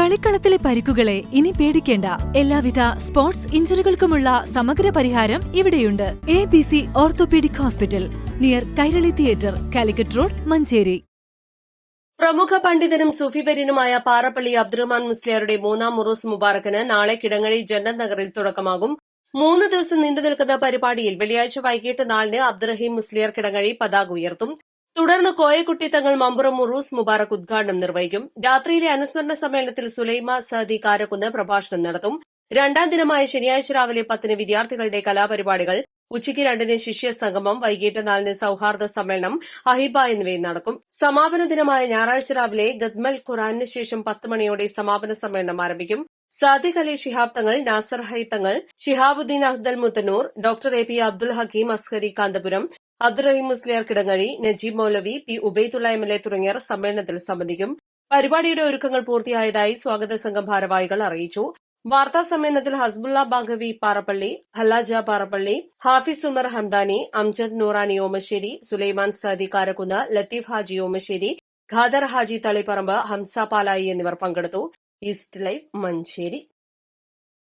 കളിക്കളത്തിലെ പരിക്കുകളെ ഇനി പേടിക്കേണ്ട. എല്ലാവിധ സ്പോർട്സ് ഇഞ്ചുറികൾക്കുമുള്ള സമഗ്ര പരിഹാരം ഇവിടെയുണ്ട്. ABC orthopaedic hospital, near Kairali theatre, Calicut road, Manjeri. പ്രമുഖ പണ്ഡിതനും സൂഫിവര്യനുമായ പാറപ്പള്ളി അബ്ദുറഹ്മാൻ മുസ്ലിയാരുടെ മൂന്നാം ഉറൂസ് മുബാറക്കിന് നാളെ കിടങ്ങഴി ജന്നത്ത് നഗറിൽ തുടക്കമാകും. 3 ദിവസം നീണ്ടുനിൽക്കുന്ന പരിപാടിയിൽ വെള്ളിയാഴ്ച വൈകിട്ട് 4-ന് അബ്ദുറഹീം മുസ്ലിയാർ കിടങ്ങഴി പതാക ഉയർത്തും. തുടർന്ന് കോയക്കുട്ടി തങ്ങൾ മമ്പുറം ഉറൂസ് മുബാറക് ഉദ്ഘാടനം നിർവഹിക്കും. രാത്രിയിലെ അനുസ്മരണ സമ്മേളനത്തിൽ സുലൈമ സഅദി കാരക്കുന്ന് പ്രഭാഷണം നടത്തും. 2ാം ദിനമായ ശനിയാഴ്ച രാവിലെ 10-ന് വിദ്യാർത്ഥികളുടെ കലാപരിപാടികൾ, ഉച്ചയ്ക്ക് 2-ന് ശിഷ്യ സംഗമം, വൈകിട്ട് 4-ന് സൌഹാർദ്ദ സമ്മേളനം, അഹിബ എന്നിവയും നടക്കും. സമാപന ദിനമായ ഞായറാഴ്ച രാവിലെ ഗദ്മൽ ഖുറാനിന് ശേഷം 10 മണിയോടെ സമാപന സമ്മേളനം ആരംഭിക്കും. സാദിഖ് അലി ശിഹാബ് തങ്ങൾ, നാസർ ഹൈ തങ്ങൾ, ശിഹാബുദ്ദീൻ അഹ്ദൽ മുത്തന്നൂർ, ഡോക്ടർ AP അബ്ദുൽ ഹക്കീം അസ്കരി കാന്തപുരം, അബ്ദുറഹീം മുസ്ലിയാർ കിടങ്ങഴി, നജീബ് മൌലവി, P ഉബൈദുള്ള MLA തുടങ്ങിയവർ സമ്മേളനത്തിൽ സംബന്ധിക്കും. പരിപാടിയുടെ ഒരുക്കങ്ങൾ പൂർത്തിയായതായി സ്വാഗത സംഘം ഭാരവാഹികൾ അറിയിച്ചു. വാർത്താ സമ്മേളനത്തിൽ ഹസ്ബുള്ള ബാഗവി പാറപ്പള്ളി, ഹല്ലാജ പാറപ്പള്ളി, ഹാഫിസ് ഉമർ ഹംദാനി, അംജദ് നൂറാനി ഓമശ്ശേരി, സുലൈമാൻ സഅദി കാരക്കുന്ന്, ലത്തീഫ് ഹാജി ഓമശ്ശേരി, ഖാദർ ഹാജി തളിപ്പറമ്പ്, ഹംസ പാലായി എന്നിവർ പങ്കെടുത്തു. East live, Manjeri.